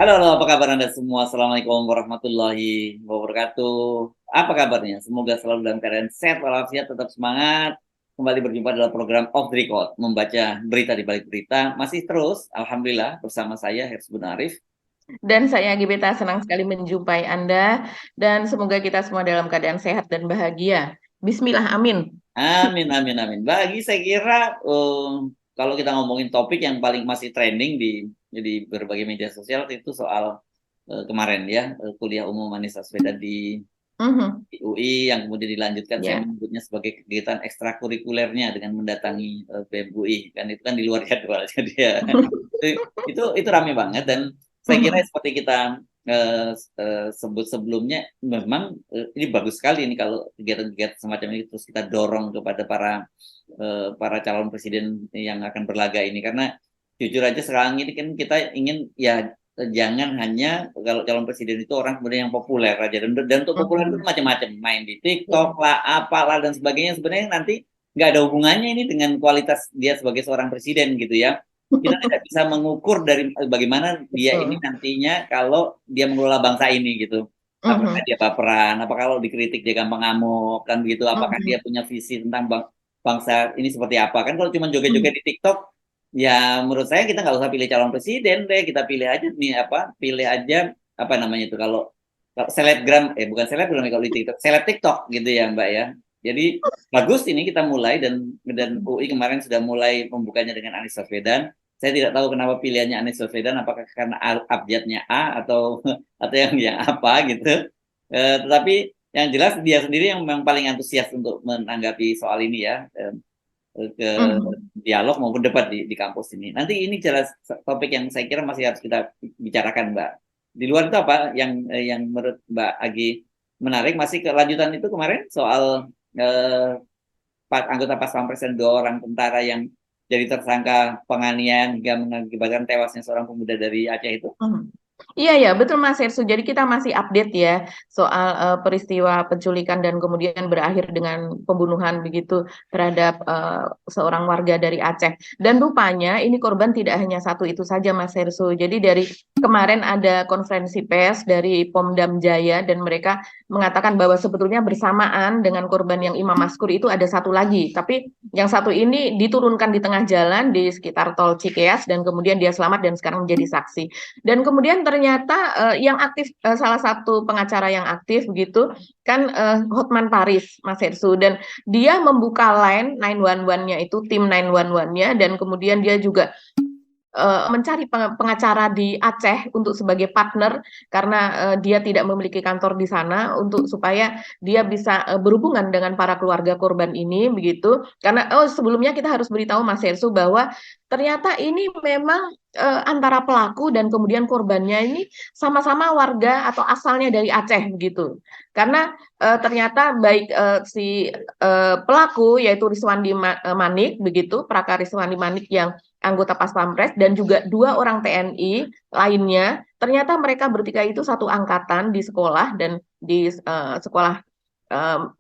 Halo, halo, apa kabar Anda semua? Assalamualaikum warahmatullahi wabarakatuh. Apa kabarnya? Semoga selalu dalam keadaan sehat walafiat, tetap semangat. Kembali berjumpa dalam program Off the Record, membaca berita di balik berita. Masih terus, Alhamdulillah, bersama saya, Hersbun Arif. Dan saya Gibeta senang sekali menjumpai Anda dan semoga kita semua dalam keadaan sehat dan bahagia. Bismillah, amin. Amin, amin, amin. Bagi saya kira, kalau kita ngomongin topik yang paling masih trending di berbagai media sosial, itu soal kemarin ya, kuliah umum Anies Baswedan Mhm. di UI yang kemudian dilanjutkan, saya Ya. menyebutnya sebagai kegiatan ekstrakurikulernya dengan mendatangi BEM UI, kan itu kan di luar jadwal. Jadi ya itu rame banget, dan saya kira Mhm. seperti kita sebut sebelumnya, memang ini bagus sekali ini kalau kegiatan-kegiatan semacam ini terus kita dorong kepada para calon presiden yang akan berlaga ini, karena jujur aja sekarang ini kan kita ingin ya, jangan hanya kalau calon presiden itu orang kemudian yang populer aja, dan untuk populer itu Mhm. macam-macam, main di TikTok Ya. lah, apalah dan sebagainya, sebenarnya nanti nggak ada hubungannya ini dengan kualitas dia sebagai seorang presiden gitu ya. Kita tidak bisa mengukur dari bagaimana dia ini Betul. nantinya kalau dia mengelola bangsa ini gitu. Apakah Mhm. dia baperan, apa kalau dikritik dia gampang ngamuk kan begitu, apakah dia Mhm. punya visi tentang bangsa ini seperti apa. Kan kalau cuma joget-joget Mhm. di TikTok, ya menurut saya kita nggak usah pilih calon presiden deh, kita pilih aja nih apa, pilih aja apa namanya itu, kalau selebgram, bukan selebgram ya kalau di TikTok, seleb TikTok gitu ya Mbak ya. Jadi bagus ini kita mulai, dan UI kemarin sudah mulai membukanya dengan Anies Baswedan. Saya tidak tahu kenapa pilihannya Anies Baswedan, apakah karena abjadnya A atau atau yang apa gitu. Tetapi yang jelas dia sendiri yang memang paling antusias untuk menanggapi soal ini ya. Ke Mhm. dialog maupun debat di kampus ini. Nanti ini jelas topik yang saya kira masih harus kita bicarakan, Mbak. Di luar itu apa yang menurut Mbak Agi menarik? Masih kelanjutan itu kemarin soal anggota pas pampres dan 2 orang tentara yang jadi tersangka penganiayaan hingga mengakibatkan tewasnya seorang pemuda dari Aceh itu. Mhm. Iya ya, betul Mas Hersu. Jadi kita masih update ya soal peristiwa penculikan dan kemudian berakhir dengan pembunuhan begitu terhadap seorang warga dari Aceh. Dan rupanya ini korban tidak hanya satu itu saja Mas Hersu. Jadi dari kemarin ada konferensi pers dari Pomdam Jaya dan mereka mengatakan bahwa sebetulnya bersamaan dengan korban yang Imam Maskur itu ada satu lagi. Tapi yang satu ini diturunkan di tengah jalan di sekitar tol Cikeas dan kemudian dia selamat dan sekarang menjadi saksi. Dan kemudian ternyata yang aktif salah satu pengacara yang aktif begitu kan Hotman Paris Mas Hersu dan dia membuka line 911-nya itu tim 911-nya dan kemudian dia juga mencari pengacara di Aceh untuk sebagai partner karena dia tidak memiliki kantor di sana untuk supaya dia bisa berhubungan dengan para keluarga korban ini begitu karena sebelumnya kita harus beritahu Mas Hersu bahwa ternyata ini memang antara pelaku dan kemudian korbannya ini sama-sama warga atau asalnya dari Aceh begitu karena ternyata baik si pelaku yaitu Riswandi Manik begitu Praka Riswandi Manik yang anggota Pas Pampres dan juga 2 orang TNI lainnya. Ternyata mereka bertiga itu satu angkatan di sekolah dan di sekolah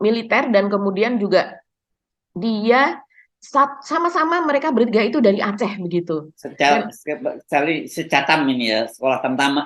militer dan kemudian juga dia sama-sama mereka bertiga itu dari Aceh begitu. Secara, Dan secatam ini ya, sekolah tamtama,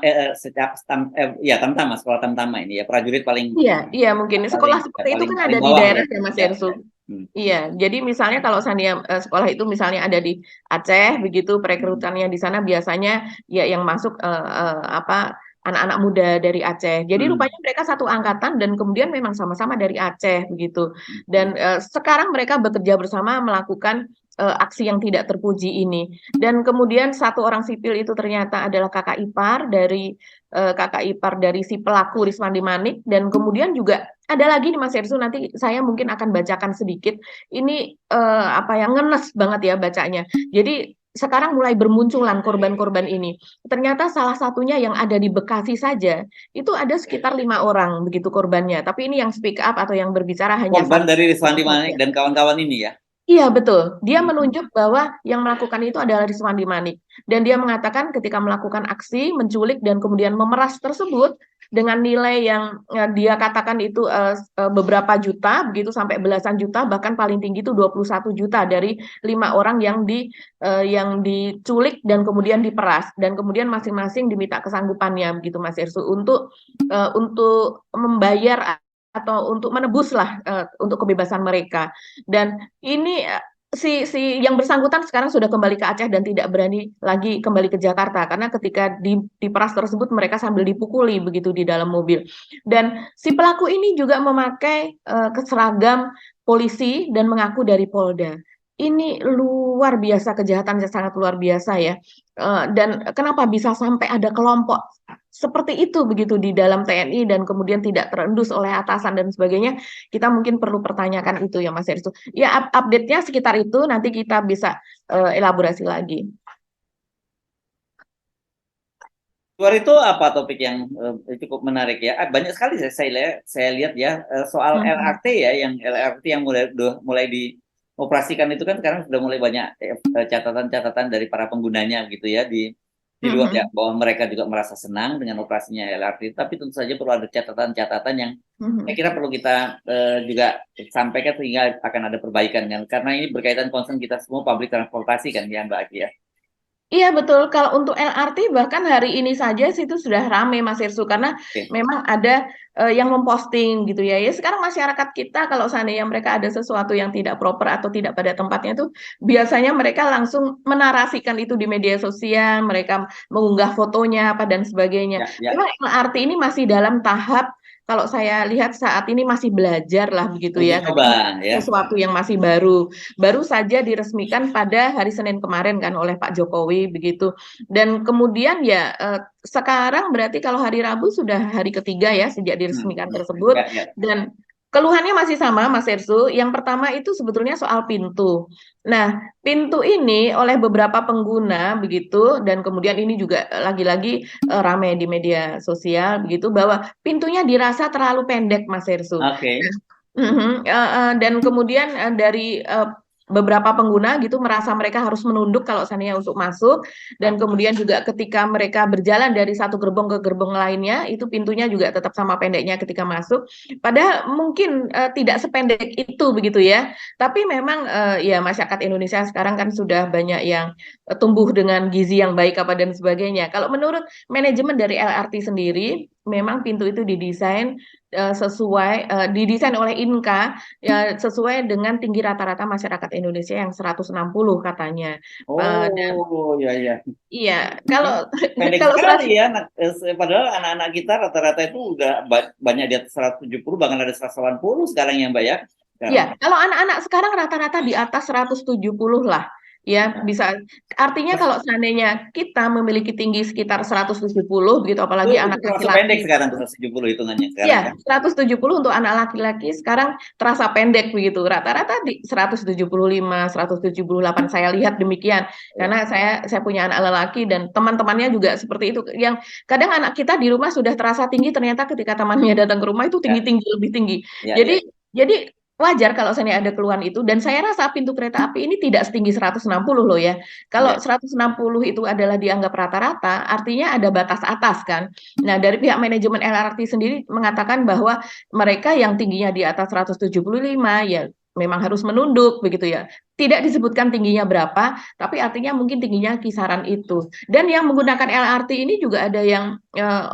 ya tamtama, sekolah tamtama ini ya, prajurit paling iya, iya mungkin paling sekolah seperti itu paling kan paling ada di bawah daerah ya. ya Mas Ya, Ersu. ya. Hmm. Iya, jadi misalnya kalau seandainya sekolah itu misalnya ada di Aceh begitu Hmm. perekrutannya di sana biasanya ya yang masuk apa anak-anak muda dari Aceh. Jadi Hmm. rupanya mereka satu angkatan dan kemudian memang sama-sama dari Aceh begitu. Dan Hmm. sekarang mereka bekerja bersama melakukan aksi yang tidak terpuji ini. Dan kemudian satu orang sipil itu ternyata adalah kakak ipar dari si pelaku Riswandi Manik dan kemudian juga ada lagi nih Mas Ersu nanti saya mungkin akan bacakan sedikit. Ini apa yang ngenes banget ya bacanya. Jadi sekarang mulai bermunculan korban-korban ini. Ternyata salah satunya yang ada di Bekasi saja itu ada sekitar 5 orang begitu korbannya. Tapi ini yang speak up atau yang berbicara hanya Korban satu dari Riswandi Manik saja. dan kawan-kawan ini ya. Iya, betul. Dia Hmm. menunjuk bahwa yang melakukan itu adalah Riswandi Manik. Dan dia mengatakan ketika melakukan aksi, menculik, dan kemudian memeras tersebut dengan nilai yang dia katakan itu beberapa juta, begitu sampai belasan juta, bahkan paling tinggi itu 21 juta dari 5 orang yang diculik dan kemudian diperas. Dan kemudian masing-masing diminta kesanggupannya, begitu Mas Irsu, untuk membayar atau untuk menebus lah untuk kebebasan mereka. Dan ini si yang bersangkutan sekarang sudah kembali ke Aceh dan tidak berani lagi kembali ke Jakarta karena ketika di peras tersebut mereka sambil dipukuli begitu di dalam mobil. Dan si pelaku ini juga memakai seragam polisi dan mengaku dari Polda. Ini luar biasa, kejahatannya sangat luar biasa ya. Dan kenapa bisa sampai ada kelompok seperti itu begitu di dalam TNI dan kemudian tidak terendus oleh atasan dan sebagainya, kita mungkin perlu pertanyakan itu ya Mas Hersу. Ya update-nya sekitar itu nanti kita bisa elaborasi lagi. Luar itu apa topik yang cukup menarik ya? Banyak sekali saya lihat ya soal Mhm. LRT ya, yang LRT yang mulai dioperasikan itu kan sekarang sudah mulai banyak catatan-catatan dari para penggunanya gitu ya di luar ya, Mhm. bahwa mereka juga merasa senang dengan operasinya LRT, tapi tentu saja perlu ada catatan-catatan yang saya Mhm. kira perlu kita juga sampaikan sehingga akan ada perbaikan kan, karena ini berkaitan concern kita semua public transportasi kan ya Mbak Aki ya. Iya betul, kalau untuk LRT bahkan hari ini saja situ sudah ramai Mas Irsu karena Oke. memang ada yang memposting gitu ya. Ya sekarang masyarakat kita kalau seandainya mereka ada sesuatu yang tidak proper atau tidak pada tempatnya itu biasanya mereka langsung menarasikan itu di media sosial, mereka mengunggah fotonya apa dan sebagainya. Ya, ya. Memang LRT ini masih dalam tahap kalau saya lihat saat ini masih belajar lah begitu Uji ya, karena coba ya. sesuatu yang masih baru. Baru saja diresmikan pada hari Senin kemarin kan oleh Pak Jokowi begitu. Dan kemudian ya sekarang berarti kalau hari Rabu sudah hari ketiga ya sejak diresmikan tersebut. Ya, ya. Dan keluhannya masih sama Mas Ersu. Yang pertama itu sebetulnya soal pintu. Nah, pintu ini oleh beberapa pengguna begitu dan kemudian ini juga lagi-lagi ramai di media sosial begitu bahwa pintunya dirasa terlalu pendek Mas Ersu. Oke. Dan kemudian dari beberapa pengguna gitu merasa mereka harus menunduk kalau seandainya untuk masuk dan kemudian juga ketika mereka berjalan dari satu gerbong ke gerbong lainnya itu pintunya juga tetap sama pendeknya ketika masuk. Padahal mungkin tidak sependek itu begitu ya. Tapi memang ya masyarakat Indonesia sekarang kan sudah banyak yang tumbuh dengan gizi yang baik apa dan sebagainya. Kalau menurut manajemen dari LRT sendiri memang pintu itu didesain oleh Inka ya sesuai dengan tinggi rata-rata masyarakat Indonesia yang 160 katanya. Dan Oh, ya, ya. iya, kalau Pendek kalau sekali 100 ya. Padahal anak-anak kita rata-rata itu udah banyak di atas 170, bahkan ada 180 sekarang ya Mbak ya. Sekarang. ya, kalau anak-anak sekarang rata-rata di atas 170 lah. Ya, Ya. bisa. Artinya kalau seandainya kita memiliki tinggi sekitar 170 begitu apalagi Itu anak termasuk pendek laki-laki. sekarang tuh 170 hitungannya sekarang Ya, kan. 170 untuk anak laki-laki sekarang terasa pendek begitu. Rata-rata di 175, 178 saya lihat demikian. Ya. Karena saya punya anak lelaki dan teman-temannya juga seperti itu. Yang kadang anak kita di rumah sudah terasa tinggi ternyata ketika temannya datang ke rumah itu Ya, tinggi-tinggi lebih tinggi. ya, ya. Jadi wajar kalau seandainya ada keluhan itu dan saya rasa pintu kereta api ini tidak setinggi 160 loh ya. Kalau Ya. 160 itu adalah dianggap rata-rata, artinya ada batas atas kan. Nah, dari pihak manajemen LRT sendiri mengatakan bahwa mereka yang tingginya di atas 175 ya memang harus menunduk begitu ya. Tidak disebutkan tingginya berapa, tapi artinya mungkin tingginya kisaran itu. Dan yang menggunakan LRT ini juga ada yang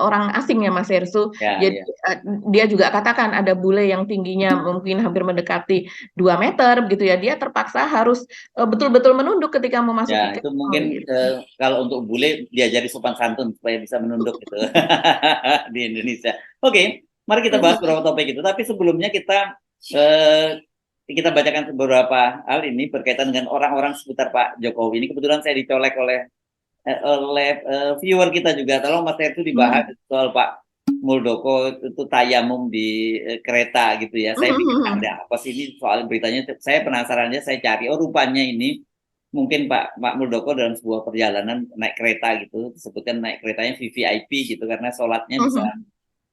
orang asing ya Mas Hersu. Ya, Jadi ya. dia juga katakan ada bule yang tingginya mungkin hampir mendekati 2 meter begitu ya. Dia terpaksa harus betul-betul menunduk ketika Ya, memasuki itu gerbong mungkin gitu. kalau untuk bule diajari sopan santun supaya bisa menunduk gitu di Indonesia. Oke, mari kita bahas beberapa topik itu. Tapi sebelumnya eh, kita bacakan beberapa hal ini berkaitan dengan orang-orang seputar Pak Jokowi. Ini kebetulan saya dicolek oleh viewer kita juga. Tolong Mas Heru dibahas soal Pak Muldoko itu tayamum di kereta gitu ya. Saya pikir ada apa sih ini soal beritanya. Saya penasarannya, saya cari. Oh rupanya ini mungkin Pak Muldoko dalam sebuah perjalanan naik kereta gitu, disebutkan naik keretanya VVIP gitu karena sholatnya bisa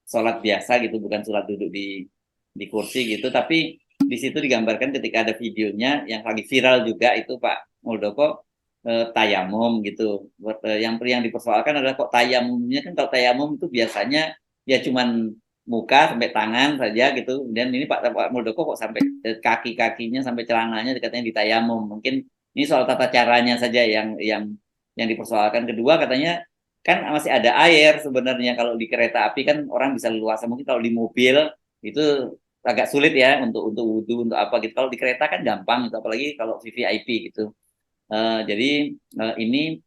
sholat biasa gitu, bukan sholat duduk di kursi gitu. Tapi di situ digambarkan ketika ada videonya yang lagi viral juga itu Pak Muldoko tayamum gitu. Yang dipersoalkan adalah kok tayamumnya kan, kalau tayamum itu biasanya ya cuman muka sampai tangan saja gitu. Dan ini Pak Muldoko kok sampai kaki-kakinya sampai celananya katanya ditayamum. Mungkin ini soal tata caranya saja yang dipersoalkan. Kedua katanya kan masih ada air sebenarnya, kalau di kereta api kan orang bisa leluasa, mungkin kalau di mobil itu agak sulit ya untuk wudhu untuk apa gitu. Kalau di kereta kan gampang gitu, apalagi kalau VVIP gitu. Jadi ini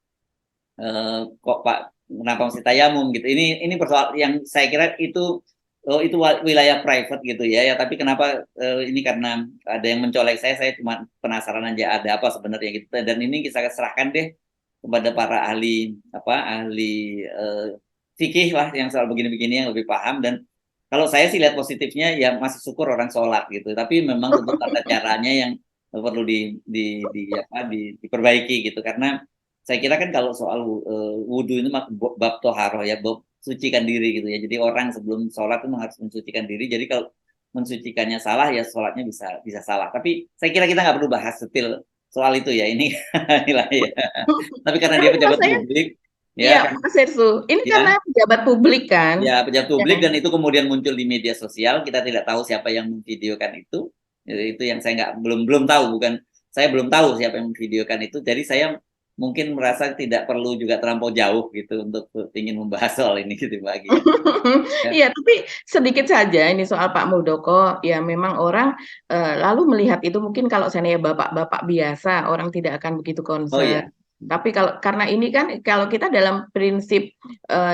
kok Pak kenapa mesti tayamum gitu. Ini persoalan yang saya kira itu itu wilayah private gitu ya. Ya tapi kenapa ini karena ada yang mencolek saya cuma penasaran aja ada apa sebenarnya gitu. Dan ini kita serahkan deh kepada para ahli ahli fikih lah yang soal begini-begini yang lebih paham. Dan kalau saya sih lihat positifnya ya masih syukur orang sholat gitu. Tapi memang tentu tata caranya yang perlu diperbaiki gitu, karena saya kira kan kalau soal wudhu itu bab toharoh ya, bab sucikan diri gitu ya. Jadi orang sebelum sholat itu harus mensucikan diri. Jadi kalau mensucikannya salah ya sholatnya bisa salah. Tapi saya kira kita nggak perlu bahas detail soal itu ya, ini lah ya. Tapi karena Tapi dia menurut pejabat saya, publik iya, ya kan, Mas Hersu, ini karena ya pejabat publik kan. ya pejabat Ya. publik, dan itu kemudian muncul di media sosial, kita tidak tahu siapa yang memvideokan itu. Jadi itu yang saya nggak belum tahu, bukan saya belum tahu siapa yang memvideokan itu. Jadi saya mungkin merasa tidak perlu juga terlampau jauh gitu untuk ingin membahas soal ini gitu Mbak Agi ya. Ya. Iya, tapi sedikit saja ini soal Pak Muldoko. Ya memang orang lalu melihat itu mungkin kalau saya bapak-bapak biasa, orang tidak akan begitu Oh concern. ya, Tapi kalau karena ini kan kalau kita dalam prinsip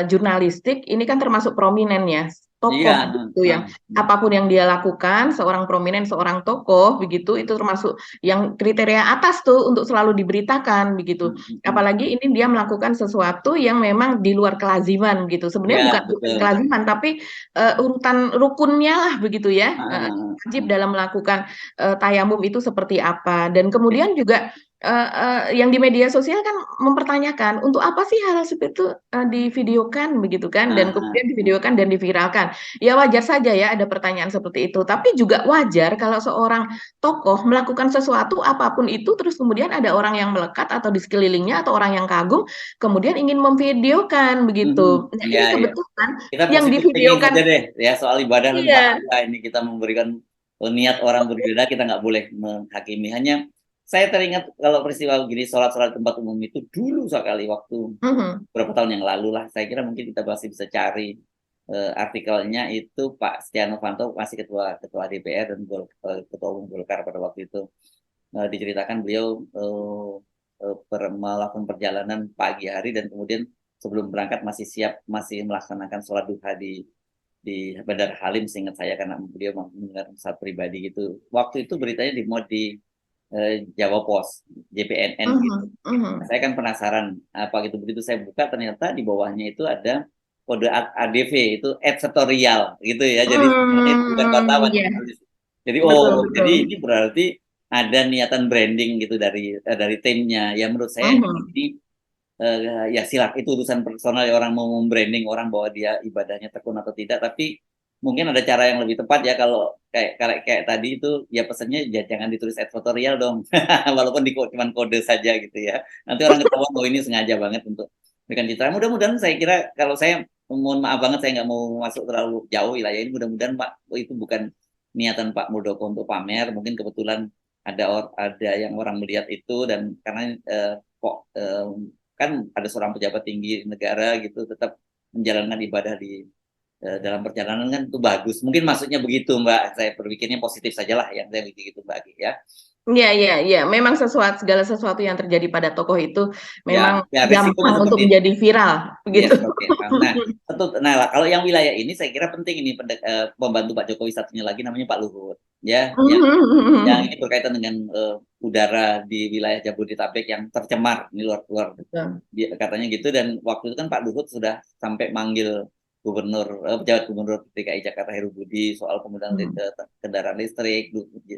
jurnalistik ini kan termasuk prominen ya, iya, tokoh gitu yang apapun yang dia lakukan, seorang prominen, seorang tokoh begitu itu termasuk yang kriteria atas tuh untuk selalu diberitakan begitu. Apalagi ini dia melakukan sesuatu yang memang di luar kelaziman gitu. Sebenarnya ya bukan betul. kelaziman, tapi urutan rukunnya lah begitu ya. Wajib dalam melakukan tayamum itu seperti apa. Dan kemudian juga yang di media sosial kan mempertanyakan untuk apa sih hal seperti itu divideokan begitu kan, dan kemudian divideokan dan diviralkan. Ya wajar saja ya ada pertanyaan seperti itu. Tapi juga wajar kalau seorang tokoh melakukan sesuatu apapun itu terus kemudian ada orang yang melekat atau di sekelilingnya atau orang yang kagum kemudian ingin memvideokan begitu. Nah, ini Ya, ya. kebetulan Kita yang positif thinking saja divideokan, deh ya soal ibadah dan iya. pahala ini, kita memberikan niat orang berbeda, kita nggak boleh menghakimi. Hanya saya teringat kalau peristiwa gini sholat tempat umum itu dulu sekali waktu beberapa tahun yang lalu lah. Saya kira mungkin kita masih bisa cari artikelnya, itu Pak Setia Novanto masih ketua DPR dan ketua umum Golkar pada waktu itu. Diceritakan beliau melakukan perjalanan pagi hari dan kemudian sebelum berangkat masih melaksanakan sholat duha di Bandara Halim, seingat saya, karena beliau mendengar saat pribadi gitu. Waktu itu beritanya dimuat di Jawa Pos, JPNN gitu. Saya kan penasaran apa gitu, begitu saya buka ternyata di bawahnya itu ada kode ADV, itu editorial gitu ya. Jadi sebenarnya itu bukan wartawan, Ya, jadi betul jadi betul. ini berarti ada niatan branding gitu dari timnya. Ya menurut saya ini ya silat itu urusan personal ya, orang mau membranding orang bahwa dia ibadahnya tekun atau tidak. Tapi mungkin ada cara yang lebih tepat ya, kalau kayak tadi itu ya pesannya ya jangan ditulis editorial dong. Walaupun cuma kode saja gitu ya, nanti orang ketahuan oh ini sengaja banget untuk berikan citra. Mudah-mudahan, saya kira kalau saya mohon maaf banget, saya nggak mau masuk terlalu jauh wilayah ini, mudah-mudahan Pak itu bukan niatan Pak Muldoko untuk pamer. Mungkin kebetulan ada yang orang melihat itu, dan karena kok kan ada seorang pejabat tinggi negara gitu tetap menjalankan ibadah di dalam perjalanan, kan itu bagus. Mungkin maksudnya begitu Mbak. Saya berpikirnya positif sajalah yang saya pikir gitu Mbak ya. Iya, iya, iya. Memang segala sesuatu yang terjadi pada tokoh itu memang Ya risikonya gampang untuk seperti itu. menjadi viral, Ya begitu. seperti itu. Nah, kalau yang wilayah ini saya kira penting ini pembantu Pak Jokowi satunya lagi namanya Pak Luhut. Ya, yang ini berkaitan dengan udara di wilayah Jabodetabek yang tercemar, ini luar katanya gitu. Dan waktu itu kan Pak Luhut sudah sampai manggil pejabat gubernur DKI Jakarta Heru Budi soal penggunaan kendaraan listrik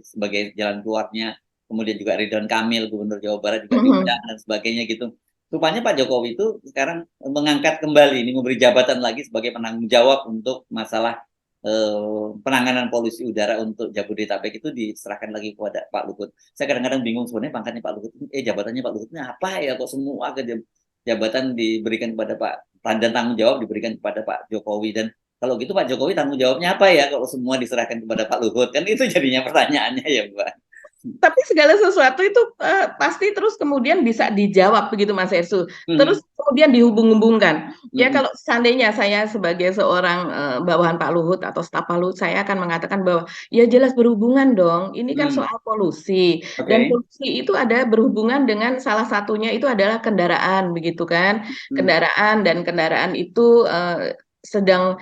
sebagai jalan keluarnya. Kemudian juga Ridwan Kamil gubernur Jawa Barat juga diundang dan sebagainya gitu. Rupanya Pak Jokowi itu sekarang mengangkat kembali ini, memberi jabatan lagi sebagai penanggung jawab untuk masalah penanganan polusi udara untuk Jabodetabek itu diserahkan lagi kepada Pak Luhut. Saya kadang-kadang bingung sebenarnya pangkatnya Pak Luhut, jabatannya Pak Luhut ini apa ya, kok semua jabatan diberikan kepada Pak, dan tanggung jawab diberikan kepada Pak Jokowi. Dan kalau gitu Pak Jokowi tanggung jawabnya apa ya kalau semua diserahkan kepada Pak Luhut, kan itu jadinya pertanyaannya ya Mbak. Tapi segala sesuatu itu pasti terus kemudian bisa dijawab begitu Mas Ersu. Terus kemudian dihubung-hubungkan. Ya kalau seandainya saya sebagai seorang bawahan Pak Luhut atau staf Pak Luhut, saya akan mengatakan bahwa ya jelas berhubungan dong. Ini kan soal polusi. Dan Oke. polusi itu ada berhubungan dengan salah satunya itu adalah kendaraan begitu kan. Kendaraan, dan kendaraan itu sedang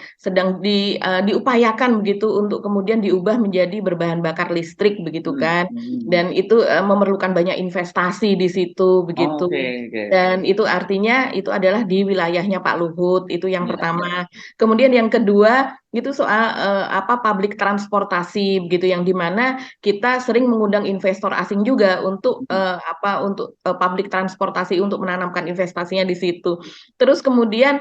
diupayakan begitu untuk kemudian diubah menjadi berbahan bakar listrik begitu kan, dan itu memerlukan banyak investasi di situ begitu. Oke, oke, Dan itu artinya itu adalah di wilayahnya Pak Luhut, itu yang ya. pertama. Kemudian yang kedua itu soal public transportasi begitu, yang dimana kita sering mengundang investor asing juga untuk public transportasi, untuk menanamkan investasinya di situ. Terus kemudian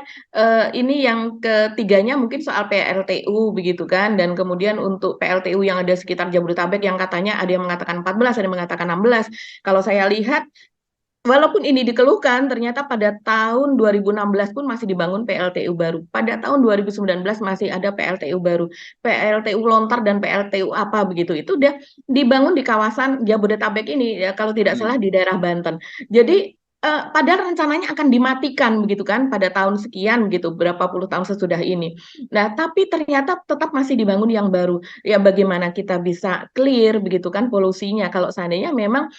ini yang ketiganya mungkin soal PLTU begitu kan, dan kemudian untuk PLTU yang ada sekitar Jabodetabek yang katanya ada yang mengatakan 14, ada yang mengatakan 16. Kalau saya lihat, walaupun ini dikeluhkan, ternyata pada tahun 2016 pun masih dibangun PLTU baru. Pada tahun 2019 masih ada PLTU baru. PLTU Lontar dan PLTU apa begitu. Itu udah dibangun di kawasan Jabodetabek ini, ya, kalau tidak salah di daerah Banten. Jadi padahal rencananya akan dimatikan begitu kan pada tahun sekian gitu, berapa puluh tahun sesudah ini. Nah, tapi ternyata tetap masih dibangun yang baru. Ya bagaimana kita bisa clear begitu kan polusinya kalau seandainya memang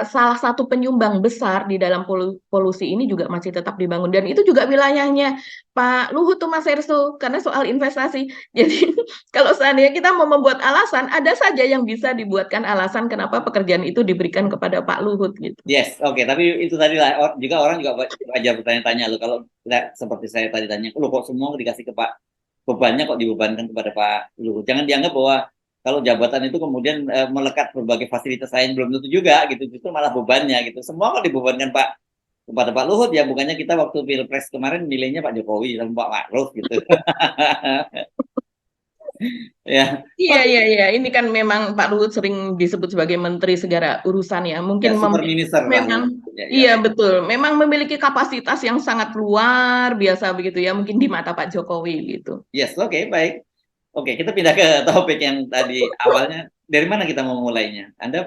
salah satu penyumbang besar di dalam polusi ini juga masih tetap dibangun, dan itu juga wilayahnya Pak Luhut tuh Mas Erso, karena soal investasi. Jadi kalau seandainya kita mau membuat alasan, ada saja yang bisa dibuatkan alasan kenapa pekerjaan itu diberikan kepada Pak Luhut gitu. Yes, oke. Tapi itu tadi lah, juga orang juga wajar bertanya-tanya lo, kalau seperti saya tadi tanya, lo kok semua dikasih ke Pak, bebannya kok dibebankan kepada Pak Luhut. Jangan dianggap bahwa kalau jabatan itu kemudian melekat berbagai fasilitas lain, belum tentu juga gitu. Justru malah bebannya gitu. Semua kok dibebankan kepada Pak Luhut, ya bukannya kita waktu Pilpres kemarin milihnya Pak Jokowi sama Pak Ma'ruf gitu. Ya. Iya, iya, iya. Ini kan memang Pak Luhut sering disebut sebagai menteri segala urusan ya. Mungkin Ya, super minister lah memang, gitu. Ya, ya. iya betul. Memang memiliki kapasitas yang sangat luar biasa begitu ya. Mungkin di mata Pak Jokowi gitu. Yes, oke, baik. Oke, kita pindah ke topik yang tadi awalnya. Dari mana kita mau mulainya? Anda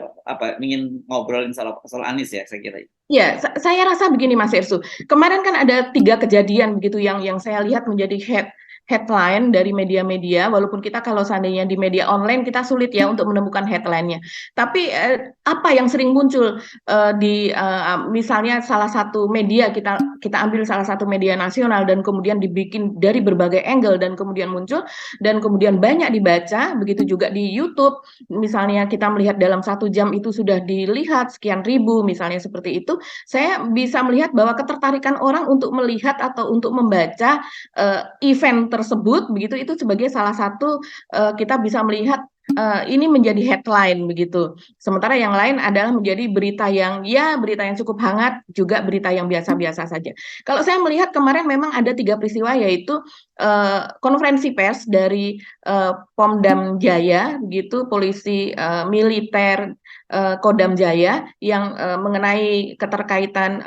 ingin ngobrolin soal Anies ya, saya kira. Ya, saya rasa begini Mas Ersu. Kemarin kan ada 3 kejadian begitu yang saya lihat menjadi headline dari media-media, walaupun kita kalau seandainya di media online kita sulit ya untuk menemukan headline-nya. Tapi apa yang sering muncul misalnya salah satu media, kita ambil salah satu media nasional dan kemudian dibikin dari berbagai angle dan kemudian muncul dan kemudian banyak dibaca, begitu juga di YouTube. Misalnya kita melihat dalam 1 jam itu sudah dilihat sekian ribu, misalnya seperti itu. Saya bisa melihat bahwa ketertarikan orang untuk melihat atau untuk membaca event tersebut begitu, itu sebagai salah satu kita bisa melihat ini menjadi headline begitu. Sementara yang lain adalah menjadi berita yang cukup hangat, juga berita yang biasa-biasa saja. Kalau saya melihat kemarin memang ada 3 peristiwa, yaitu konferensi pers dari Pomdam Jaya begitu, polisi militer Kodam Jaya yang mengenai keterkaitan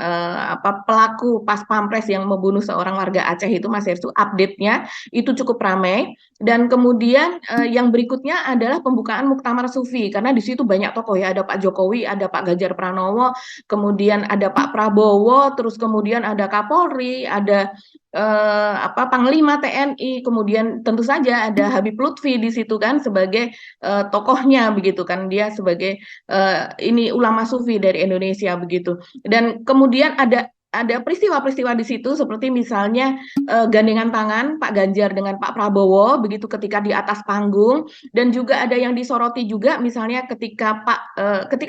pelaku pas pampres yang membunuh seorang warga Aceh itu, Mas Hersu, update-nya itu cukup ramai. Dan kemudian yang berikutnya adalah pembukaan Muktamar Sufi, karena di situ banyak tokoh ya, ada Pak Jokowi, ada Pak Ganjar Pranowo, kemudian ada Pak Prabowo, terus kemudian ada Kapolri, ada Panglima TNI, kemudian tentu saja ada Habib Lutfi di situ kan sebagai tokohnya begitu kan, dia sebagai ini ulama sufi dari Indonesia begitu. Dan kemudian ada peristiwa-peristiwa di situ seperti misalnya gandengan tangan Pak Ganjar dengan Pak Prabowo begitu ketika di atas panggung, dan juga ada yang disoroti juga misalnya ketika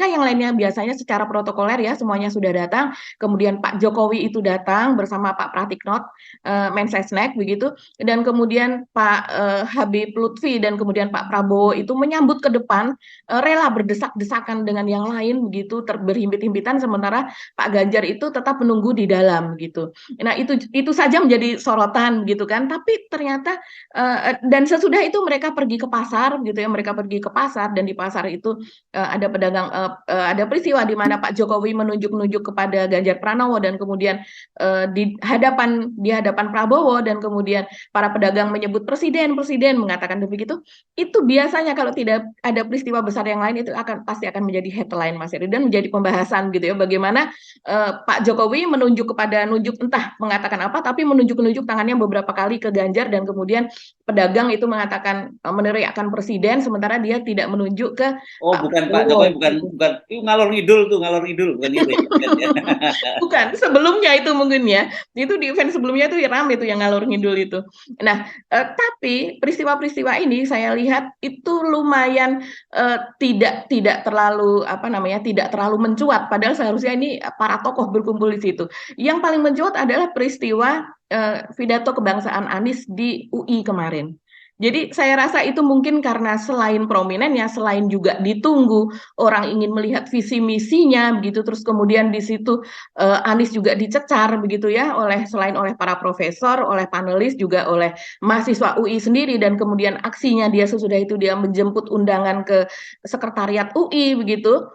yang lainnya biasanya secara protokoler ya semuanya sudah datang, kemudian Pak Jokowi itu datang bersama Pak Pratikno, Mensesnek begitu, dan kemudian Pak Habib Lutfi dan kemudian Pak Prabowo itu menyambut ke depan, rela berdesak-desakan dengan yang lain begitu, berhimpit-himpitan, sementara Pak Ganjar itu tetap menunggu Teguh di dalam gitu. Nah, itu saja menjadi sorotan gitu kan. Tapi ternyata dan sesudah itu mereka pergi ke pasar gitu ya, mereka pergi ke pasar dan di pasar itu ada pedagang ada peristiwa di mana Pak Jokowi menunjuk-nunjuk kepada Ganjar Pranowo dan kemudian di hadapan Prabowo dan kemudian para pedagang menyebut presiden mengatakan begitu. Itu biasanya kalau tidak ada peristiwa besar yang lain itu pasti akan menjadi headline Mas Heri dan menjadi pembahasan gitu ya, bagaimana Pak Jokowi nunjuk entah mengatakan apa tapi menunjuk tangannya beberapa kali ke Ganjar dan kemudian pedagang itu mengatakan meneriakkan presiden sementara dia tidak menunjuk ke Oh, Pak bukan Pak Jokowi, Prabowo bukan gitu. bukan itu ngalor ngidul tuh, ngalor ngidul bukan itu ya. Bukan ya. Bukan, sebelumnya itu mungkin ya. Itu di event sebelumnya itu rame itu yang ngalor ngidul itu. Nah, tapi peristiwa-peristiwa ini saya lihat itu lumayan tidak terlalu apa namanya, tidak terlalu mencuat padahal seharusnya ini para tokoh berkumpul di situ. Yang paling mencuat adalah peristiwa pidato kebangsaan Anies di UI kemarin. Jadi saya rasa itu mungkin karena selain prominennya, selain juga ditunggu, orang ingin melihat visi misinya begitu, terus kemudian di situ Anies juga dicecar begitu ya selain oleh para profesor, oleh panelis juga oleh mahasiswa UI sendiri dan kemudian aksinya dia sesudah itu dia menjemput undangan ke sekretariat UI begitu.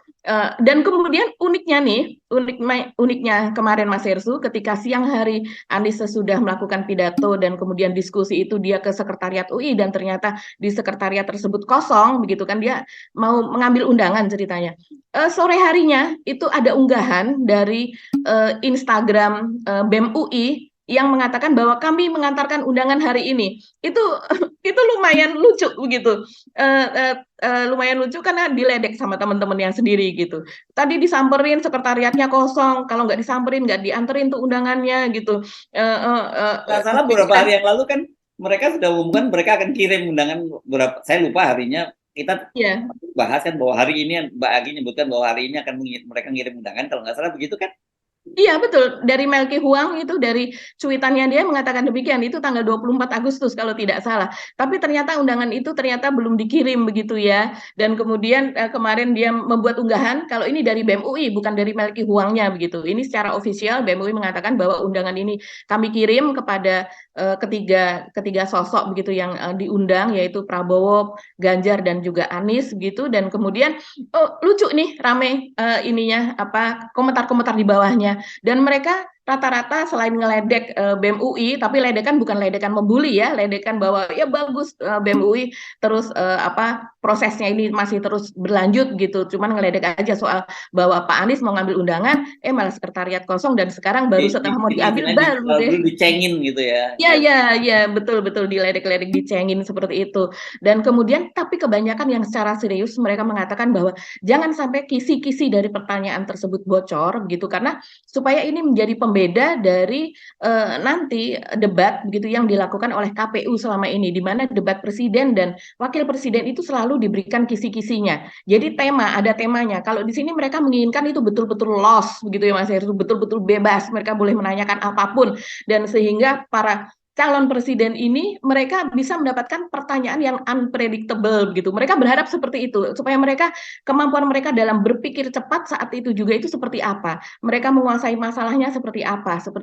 Dan kemudian uniknya kemarin Mas Hersu ketika siang hari Anies sesudah melakukan pidato dan kemudian diskusi itu dia ke sekretariat UI dan ternyata di sekretariat tersebut kosong begitu kan dia mau mengambil undangan ceritanya. Sore harinya itu ada unggahan dari Instagram BEM UI yang mengatakan bahwa kami mengantarkan undangan hari ini. Itu itu lumayan lucu begitu. Lumayan lucu karena diledek sama teman-teman yang sendiri gitu. Tadi disamperin sekretariatnya kosong, kalau nggak disamperin nggak dianterin tuh undangannya gitu. Nggak salah beberapa hari yang lalu kan mereka sudah umumkan mereka akan kirim undangan berapa, saya lupa harinya, kita Ya, bahas kan bahwa hari ini Mbak Agi nyebutkan bahwa hari ini akan mereka ngirim undangan kalau nggak salah begitu kan. iya betul, dari Melki Huang itu dari cuitannya dia mengatakan demikian, itu tanggal 24 Agustus kalau tidak salah. Tapi ternyata undangan itu ternyata belum dikirim begitu ya. Dan kemudian kemarin dia membuat unggahan, kalau ini dari BEM UI bukan dari Melki Huangnya begitu. Ini secara ofisial BEM UI mengatakan bahwa undangan ini kami kirim kepada ketiga sosok begitu yang diundang yaitu Prabowo, Ganjar dan juga Anies begitu dan kemudian oh lucu nih rame ininya apa komentar-komentar di bawahnya dan mereka rata-rata selain ngeledek BEM UI, tapi ledekan bukan ledekan membuli ya, ledekan bahwa ya bagus BEM UI terus apa prosesnya ini masih terus berlanjut gitu, cuman ngeledek aja soal bahwa Pak Anies mau ngambil undangan, malah sekretariat kosong dan sekarang baru setelah mau Ini diambil istilahnya baru dulu deh. dicengin gitu ya. Ya, ya, ya, betul-betul diledek-ledek, dicengin seperti itu. Dan kemudian, tapi kebanyakan yang secara serius mereka mengatakan bahwa jangan sampai kisi-kisi dari pertanyaan tersebut bocor, gitu, karena supaya ini menjadi pembeda dari nanti debat, begitu, yang dilakukan oleh KPU selama ini, di mana debat presiden dan wakil presiden itu selalu diberikan kisi-kisinya. Jadi ada temanya. Kalau di sini mereka menginginkan itu betul-betul loss, begitu ya Mas Heru, betul-betul bebas, mereka boleh menanyakan apapun dan sehingga para calon presiden ini mereka bisa mendapatkan pertanyaan yang unpredictable gitu. Mereka berharap seperti itu supaya kemampuan mereka dalam berpikir cepat saat itu juga itu seperti apa. Mereka menguasai masalahnya seperti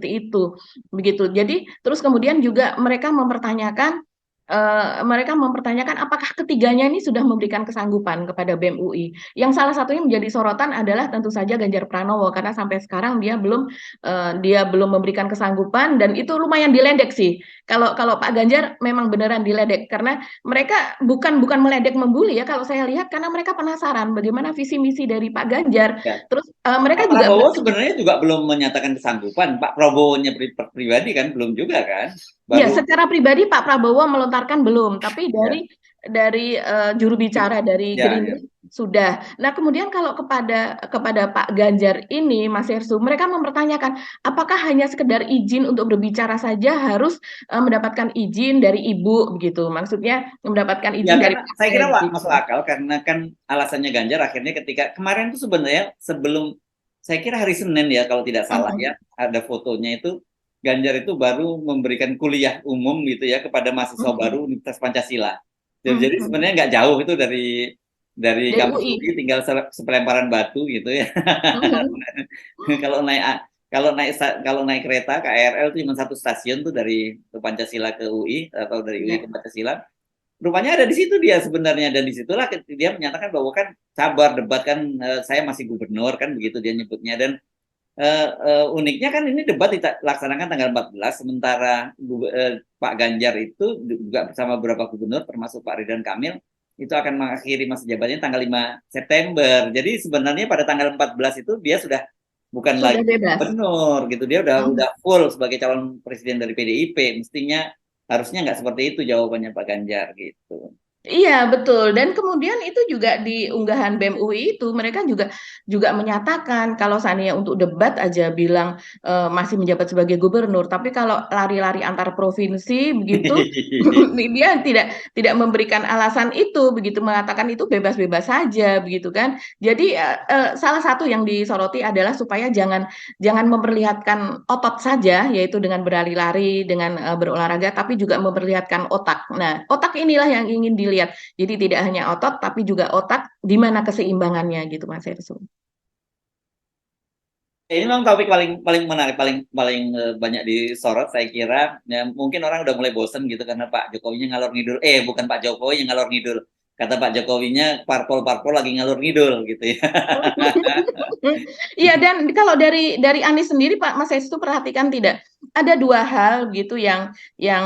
itu. Begitu. Jadi terus kemudian juga mereka mempertanyakan apakah ketiganya ini sudah memberikan kesanggupan kepada BEM UI. Yang salah satunya menjadi sorotan adalah tentu saja Ganjar Pranowo karena sampai sekarang dia belum memberikan kesanggupan dan itu lumayan diledek sih. Kalau Pak Ganjar memang beneran diledek karena mereka bukan meledek membuli ya kalau saya lihat karena mereka penasaran bagaimana visi misi dari Pak Ganjar. Ya. Terus mereka Pak juga Prabowo sebenarnya juga belum menyatakan kesanggupan. Pak Prabowo-nya pribadi kan belum juga kan. ya, Baru secara pribadi Pak Prabowo melontarkan belum, tapi ya. dari juru bicara dari Ya, Gerindra ya. sudah. Nah, kemudian kalau kepada Pak Ganjar ini, Mas Hersu, mereka mempertanyakan apakah hanya sekedar izin untuk berbicara saja harus mendapatkan izin dari ibu begitu. Maksudnya mendapatkan Ya, izin dari karena saya partai kira begitu. masuk akal karena kan alasannya Ganjar akhirnya ketika kemarin tuh sebenarnya sebelum saya kira hari Senin ya kalau tidak salah ya ada fotonya itu Ganjar itu baru memberikan kuliah umum gitu ya kepada mahasiswa baru Universitas Pancasila. Jadi sebenarnya nggak jauh itu dari Dari kampus UI. UI tinggal sepelemparan batu gitu ya. Kalau naik kalau naik kereta KRL itu cuma satu stasiun tuh dari Pancasila ke UI atau dari UI Ya. ke Pancasila. Rupanya ada di situ dia sebenarnya, dan disitulah dia menyatakan bahwa kan sabar debat kan, saya masih gubernur kan begitu dia nyebutnya. Dan uniknya kan ini debat dilaksanakan tanggal 14, sementara Pak Ganjar itu juga bersama beberapa gubernur termasuk Pak Ridwan Kamil itu akan mengakhiri masa jabatannya tanggal 5 September. Jadi sebenarnya pada tanggal 14 itu dia sudah bukan Sudah lagi bebas. gubernur gitu. Dia Hmm. udah full sebagai calon presiden dari PDIP. Mestinya harusnya nggak seperti itu jawabannya Pak Ganjar gitu. Iya betul, dan kemudian itu juga di unggahan BEM UI itu mereka juga juga menyatakan kalau seandainya untuk debat aja bilang masih menjabat sebagai gubernur, tapi kalau lari-lari antar provinsi begitu dia tidak memberikan alasan itu, begitu mengatakan itu bebas-bebas saja begitu kan. Jadi salah satu yang disoroti adalah supaya jangan memperlihatkan otot saja, yaitu dengan berlari-lari, dengan berolahraga, tapi juga memperlihatkan otak. Nah, otak inilah yang ingin dilihat. Jadi tidak hanya otot, tapi juga otak di mana keseimbangannya gitu, Mas Ersu. Ini memang topik paling paling menarik, paling paling banyak disorot saya kira. Ya, mungkin orang udah mulai bosen gitu karena Pak Jokowinya ngalor ngidul. Bukan Pak Jokowi yang ngalor ngidul. Kata Pak Jokowinya parpol-parpol lagi ngalor ngidul gitu ya. Iya, dan kalau dari Anies sendiri Pak Mas Hestu perhatikan tidak ada dua hal gitu yang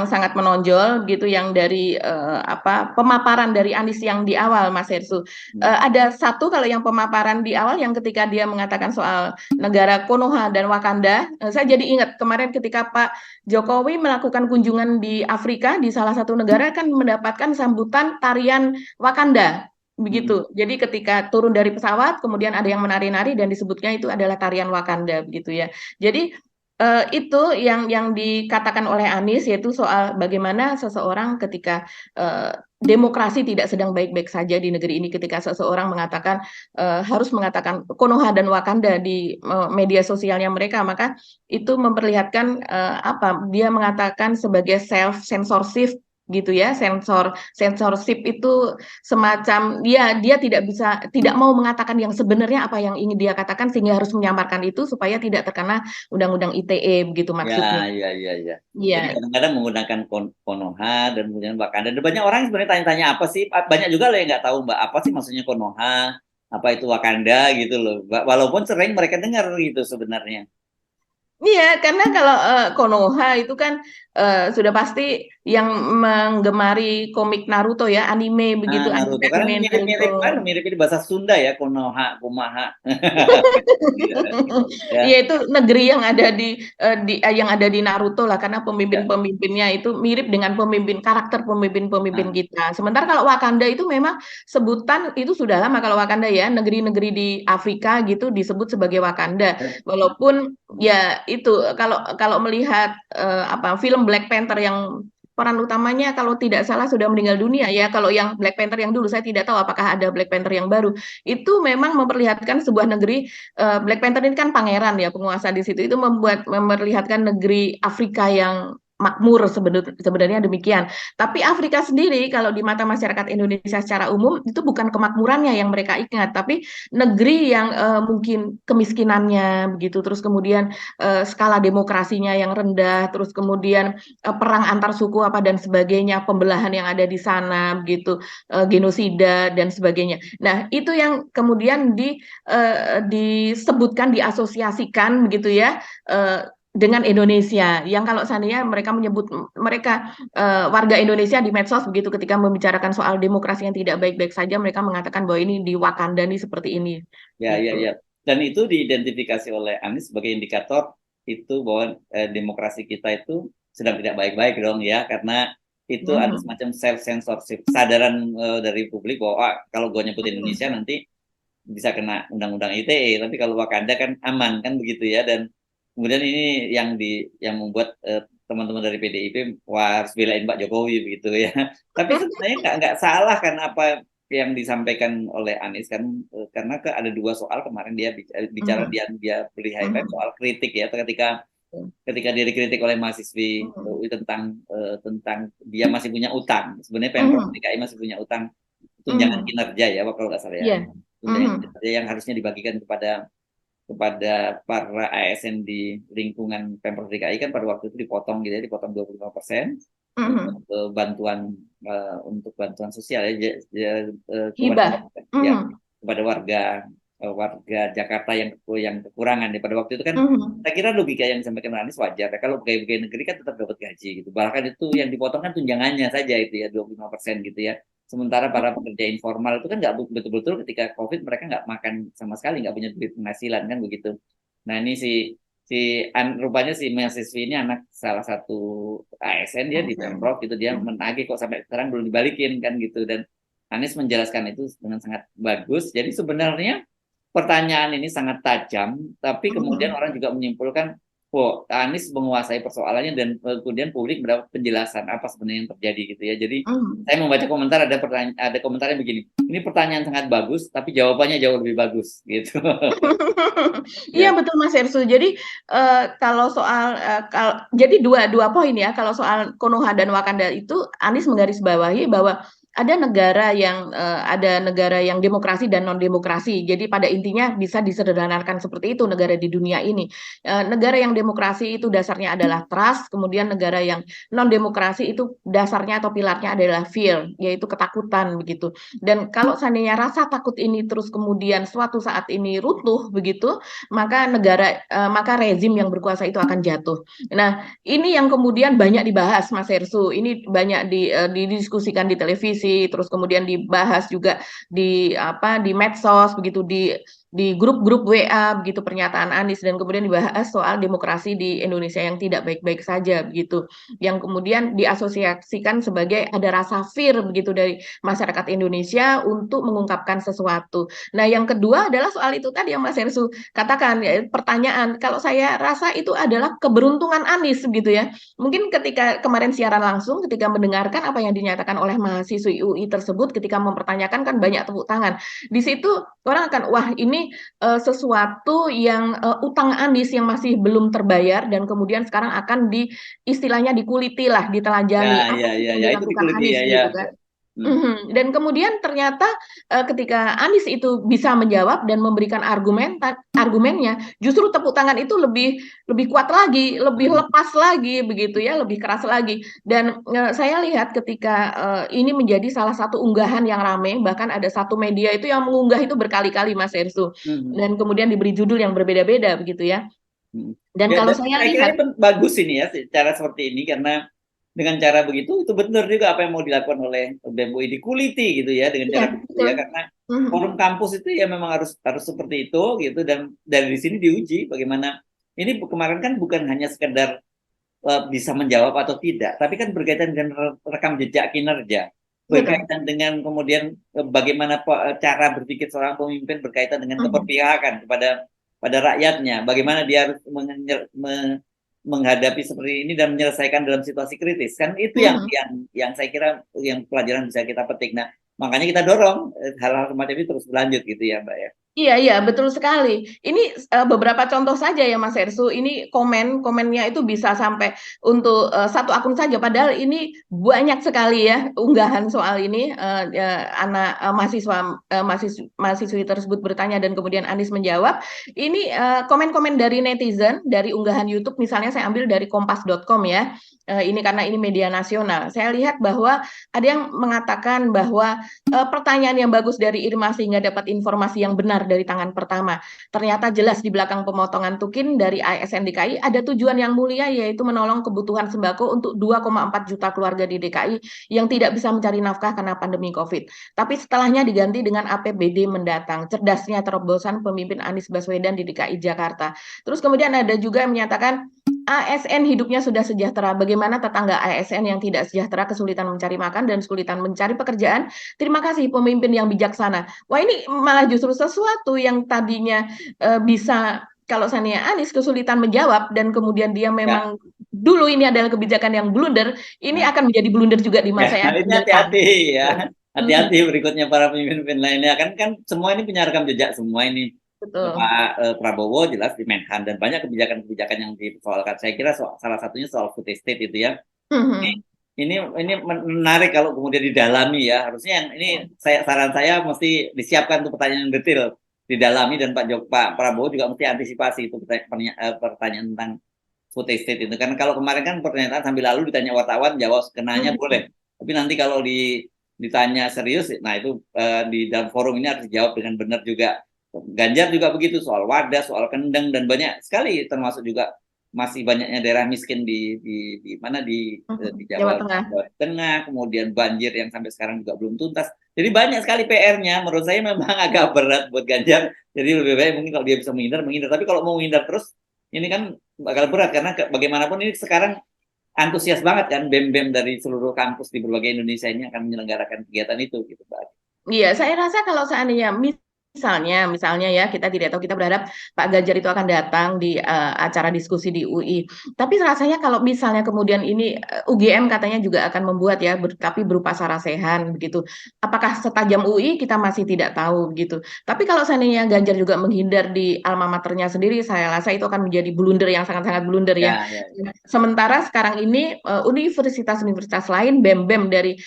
sangat menonjol gitu yang dari apa pemaparan dari Anies yang di awal Mas Hestu. Ada satu kalau yang pemaparan di awal yang ketika dia mengatakan soal negara Konoha dan Wakanda, saya jadi ingat kemarin ketika Pak Jokowi melakukan kunjungan di Afrika di salah satu negara kan mendapatkan sambutan tarian Wakanda. Hmm. Begitu. Jadi ketika turun dari pesawat, kemudian ada yang menari-nari dan disebutnya itu adalah tarian Wakanda, begitu ya. Jadi itu yang dikatakan oleh Anies yaitu soal bagaimana seseorang ketika demokrasi tidak sedang baik-baik saja di negeri ini, ketika seseorang mengatakan harus mengatakan Konoha dan Wakanda di media sosialnya mereka, maka itu memperlihatkan apa? Dia mengatakan sebagai self censorship gitu ya, censorship itu semacam dia tidak mau mengatakan yang sebenarnya apa yang ingin dia katakan sehingga harus menyamarkan itu supaya tidak terkena undang-undang ITE begitu Ya, maksudnya. ya, ya, ya. Jadi Iya. kadang-kadang menggunakan Konoha dan kemudian Wakanda. Dan banyak orang yang sebenarnya tanya-tanya apa sih? Banyak juga loh yang nggak tahu Mbak apa sih maksudnya Konoha, apa itu Wakanda gitu loh. Walaupun sering mereka dengar gitu sebenarnya. Iya, karena kalau Konoha itu kan sudah pasti yang menggemari komik Naruto ya, anime begitu, Naruto karena anime Naruto. mirip-mirip kan, mirip di bahasa Sunda ya, Konoha, Kumaha. Iya Ya. itu negeri yang ada yang ada di Naruto lah karena Ya. pemimpin-pemimpinnya itu mirip dengan karakter pemimpin-pemimpin Nah, kita. Sementara kalau Wakanda itu memang sebutan itu sudah lama kalau Wakanda ya negeri-negeri di Afrika gitu disebut sebagai Wakanda. Walaupun ya itu kalau kalau melihat apa film Black Panther yang peran utamanya kalau tidak salah sudah meninggal dunia ya. Kalau yang Black Panther yang dulu saya tidak tahu apakah ada Black Panther yang baru. Itu memang memperlihatkan sebuah negeri Black Panther ini kan pangeran ya penguasa di situ itu memperlihatkan negeri Afrika yang makmur sebenarnya demikian. Tapi Afrika sendiri kalau di mata masyarakat Indonesia secara umum itu bukan kemakmurannya yang mereka ingat, tapi negeri yang mungkin kemiskinannya begitu, terus kemudian skala demokrasinya yang rendah, terus kemudian perang antar suku apa dan sebagainya, pembelahan yang ada di sana begitu, genosida dan sebagainya. Nah, itu yang kemudian disebutkan, diasosiasikan begitu ya dengan Indonesia. Yang kalau seandainya mereka menyebut mereka warga Indonesia di medsos begitu ketika membicarakan soal demokrasi yang tidak baik-baik saja, mereka mengatakan bahwa ini di Wakanda nih seperti ini. ya, ya, Gitu. ya. Dan itu diidentifikasi oleh Anies sebagai indikator itu bahwa demokrasi kita itu sedang tidak baik-baik dong ya, karena itu ada Mhm. semacam self censorship, kesadaran dari publik bahwa kalau gue nyebut Indonesia Mhm. nanti bisa kena undang-undang ITE, tapi kalau Wakanda kan aman kan begitu ya. Dan kemudian ini yang membuat teman-teman dari PDIP wah harus belain Pak Jokowi begitu ya. Tapi sebenarnya nggak salah kan apa yang disampaikan oleh Anies kan, karena ada dua soal kemarin dia bicara, Mhm. dia beli highlight Mhm. soal kritik ya, ketika ketika dia dikritik oleh mahasiswi Mhm. tentang dia masih punya utang. Sebenarnya Pemprov Mhm. DKI masih punya utang tunjangan Mhm. kinerja ya kalau nggak salah ya, Iya. tunjangan Mhm. kinerja yang harusnya dibagikan kepada kepada para ASN di lingkungan Pemprov DKI kan pada waktu itu dipotong gitu ya, dipotong 25% untuk bantuan untuk bantuan sosial ya, kepada Hibah. ya kepada warga Jakarta yang kekurangan ya. Pada waktu itu kan saya kira logika yang disampaikan Anies wajar ya. Kalau pegawai negeri kan tetap dapat gaji gitu. Bahkan itu yang dipotong kan tunjangannya saja itu ya 25% gitu ya. Sementara para pekerja informal itu kan nggak betul-betul ketika COVID mereka nggak makan sama sekali, nggak punya duit penghasilan kan begitu. Nah ini rupanya si mahasiswi ini anak salah satu ASN dia di Pemprov gitu, dia menagih kok sampai sekarang belum dibalikin kan gitu. Dan Anies menjelaskan itu dengan sangat bagus. Jadi sebenarnya pertanyaan ini sangat tajam, tapi kemudian orang juga menyimpulkan, oh Anies menguasai persoalannya dan kemudian publik mendapat penjelasan apa sebenarnya yang terjadi gitu ya. Jadi saya membaca komentar ada komentar yang begini, ini pertanyaan sangat bagus, tapi jawabannya jauh lebih bagus gitu. Iya Ya. betul Mas Ersu. Jadi kalau soal jadi dua poin ya. Kalau soal Konoha dan Wakanda itu Anies menggarisbawahi bahwa ada negara yang demokrasi dan non demokrasi. Jadi pada intinya bisa disederhanakan seperti itu negara di dunia ini. Negara yang demokrasi itu dasarnya adalah trust, kemudian negara yang non demokrasi itu dasarnya atau pilarnya adalah fear, yaitu ketakutan begitu. Dan kalau seandainya rasa takut ini terus kemudian suatu saat ini runtuh begitu, maka rezim yang berkuasa itu akan jatuh. Nah, ini yang kemudian banyak dibahas Mas Hersu. Ini banyak didiskusikan di televisi, terus kemudian dibahas juga di medsos begitu, di grup-grup WA begitu pernyataan Anies, dan kemudian dibahas soal demokrasi di Indonesia yang tidak baik-baik saja begitu, yang kemudian diasosiasikan sebagai ada rasa fear begitu dari masyarakat Indonesia untuk mengungkapkan sesuatu. Nah, yang kedua adalah soal itu tadi yang Mas Hersu katakan ya, pertanyaan. Kalau saya rasa itu adalah keberuntungan Anies begitu ya. Mungkin ketika kemarin siaran langsung, ketika mendengarkan apa yang dinyatakan oleh mahasiswi UI tersebut, ketika mempertanyakan kan banyak tepuk tangan. Di situ orang akan, wah ini sesuatu yang utang Anies yang masih belum terbayar dan kemudian sekarang akan istilahnya dikuliti lah, ditelanjangi apa sih yang Itu dilakukan dikuliti Anies ya. gitu kan. Dan kemudian ternyata ketika Anies itu bisa menjawab dan memberikan argumennya, justru tepuk tangan itu lebih kuat lagi, lebih lepas lagi begitu ya, lebih keras lagi. Dan saya lihat ketika ini menjadi salah satu unggahan yang ramai, bahkan ada satu media itu yang mengunggah itu berkali-kali Mas Ersu, dan kemudian diberi judul yang berbeda-beda begitu ya. Dan Ya, kalau dan saya saya kira lihat, ini bagus ini ya, cara seperti ini, karena dengan cara begitu itu benar juga apa yang mau dilakukan oleh BEM UI, dikuliti gitu ya dengan cara ya begitu betul. ya, karena forum kampus itu ya memang harus seperti itu gitu, dan dari sini diuji bagaimana ini kemarin kan bukan hanya sekedar bisa menjawab atau tidak, tapi kan berkaitan dengan rekam jejak kinerja, Betul. berkaitan dengan kemudian bagaimana cara berpikir seorang pemimpin berkaitan dengan keberpihakan pada rakyatnya, bagaimana dia harus menghadapi seperti ini dan menyelesaikan dalam situasi kritis, kan itu yang saya kira yang pelajaran bisa kita petik. Nah, makanya kita dorong hal-hal semacam itu terus berlanjut gitu ya Mbak ya. Iya, betul sekali. Ini beberapa contoh saja ya Mas Ersu. Ini komennya itu bisa sampai untuk satu akun saja. Padahal ini banyak sekali ya unggahan soal ini. Anak mahasiswi tersebut bertanya dan kemudian Anies menjawab. Ini komen-komen dari netizen, dari unggahan YouTube. Misalnya saya ambil dari kompas.com ya. Ini karena ini media nasional. Saya lihat bahwa ada yang mengatakan bahwa pertanyaan yang bagus dari Irma sehingga dapat informasi yang benar dari tangan pertama. Ternyata jelas di belakang pemotongan tukin dari ASN DKI ada tujuan yang mulia, yaitu menolong kebutuhan sembako untuk 2,4 juta keluarga di DKI yang tidak bisa mencari nafkah karena pandemi COVID. Tapi setelahnya diganti dengan APBD mendatang. Cerdasnya terobosan pemimpin Anies Baswedan di DKI Jakarta. Terus kemudian ada juga yang menyatakan ASN hidupnya sudah sejahtera. Bagaimana tetangga ASN yang tidak sejahtera, kesulitan mencari makan dan kesulitan mencari pekerjaan? Terima kasih pemimpin yang bijaksana. Wah, ini malah justru sesuatu yang tadinya bisa, kalau seandainya Anies kesulitan menjawab dan kemudian dia memang dulu ini adalah kebijakan yang blunder, ini akan menjadi blunder juga di masa yang akan ini datang. hati-hati ya. Hati-hati berikutnya para pemimpin lainnya, kan semua ini punya rekam jejak semua ini. Betul. Pak Prabowo jelas di Menhan dan banyak kebijakan-kebijakan yang dipersoalkan. Saya kira salah satunya soal food estate itu ya. Ini menarik kalau kemudian didalami ya. Harusnya yang ini saran saya mesti disiapkan untuk pertanyaan yang detail. didalami, dan Pak Prabowo juga mesti antisipasi itu pertanyaan tentang food estate itu. Kan kalau kemarin kan pernyataan sambil lalu ditanya wartawan jawab kenanya boleh. Tapi nanti kalau ditanya serius, nah itu di dalam forum ini harus dijawab dengan benar juga. Ganjar juga begitu, soal wadah, soal kendeng, dan banyak sekali, termasuk juga masih banyaknya daerah miskin di mana di Jawa Jawa, Tengah. Jawa Tengah, kemudian banjir yang sampai sekarang juga belum tuntas. Jadi banyak sekali PR-nya. Menurut saya memang agak berat buat Ganjar. Jadi lebih baik mungkin kalau dia bisa menghindar. Tapi kalau mau menghindar terus, ini kan bakal berat karena bagaimanapun ini sekarang antusias banget kan BEM-BEM dari seluruh kampus di berbagai Indonesia ini akan menyelenggarakan kegiatan itu gitu Pak. Iya, saya rasa kalau seandainya misalnya ya kita tidak tahu, kita berharap Pak Ganjar itu akan datang di acara diskusi di UI. Tapi rasanya kalau misalnya kemudian ini UGM katanya juga akan membuat ya, tapi berupa sarasehan begitu. Apakah setajam UI kita masih tidak tahu begitu. Tapi kalau seandainya Ganjar juga menghindar di alma maternya sendiri, saya rasa itu akan menjadi blunder yang sangat-sangat blunder ya. Sementara sekarang ini universitas-universitas lain, BEM-BEM dari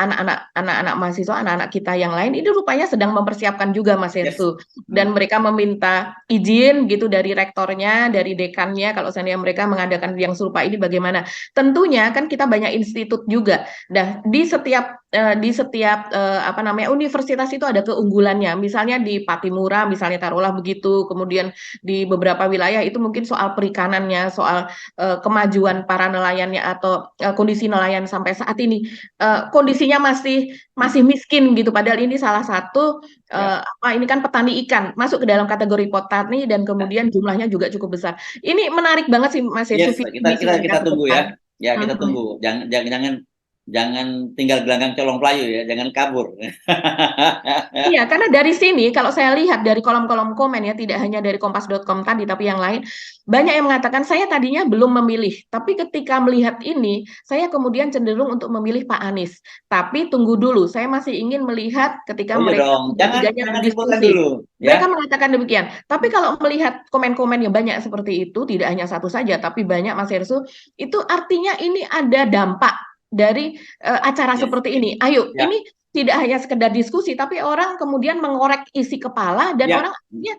anak-anak mahasiswa, anak-anak kita yang lain ini rupanya sedang mempersiapkan juga Mas Hersu, dan mereka meminta izin gitu dari rektornya, dari dekannya kalau seandainya mereka mengadakan yang serupa ini bagaimana. Tentunya kan kita banyak institut juga. Nah, di setiap apa namanya universitas itu ada keunggulannya. Misalnya di Patimura misalnya taruhlah begitu, kemudian di beberapa wilayah itu mungkin soal perikanannya, soal kemajuan para nelayannya atau kondisi nelayan sampai saat ini kondisinya masih miskin gitu. Padahal ini salah satu ini kan petani ikan masuk ke dalam kategori petani dan kemudian jumlahnya juga cukup besar. Ini menarik banget sih Mas Hersu, Yes, kita tunggu ya. Ya, kita tunggu. Jangan tinggal gelanggang colong pelayu ya, jangan kabur. Iya, karena dari sini kalau saya lihat dari kolom-kolom komen ya, tidak hanya dari kompas.com tadi, tapi yang lain, banyak yang mengatakan saya tadinya belum memilih, tapi ketika melihat ini, saya kemudian cenderung untuk memilih Pak Anies. Tapi tunggu dulu, saya masih ingin melihat ketika Oh iya mereka dong, tiga-tiganya jangan simpulkan berdiskusi. dulu Mereka ya. mengatakan demikian. Tapi kalau melihat komen-komen yang banyak seperti itu, tidak hanya satu saja, tapi banyak Mas Hersu, itu artinya ini ada dampak dari acara Yes. seperti ini. Ayo, Ya. ini tidak hanya sekedar diskusi, tapi orang kemudian mengorek isi kepala dan orang akhirnya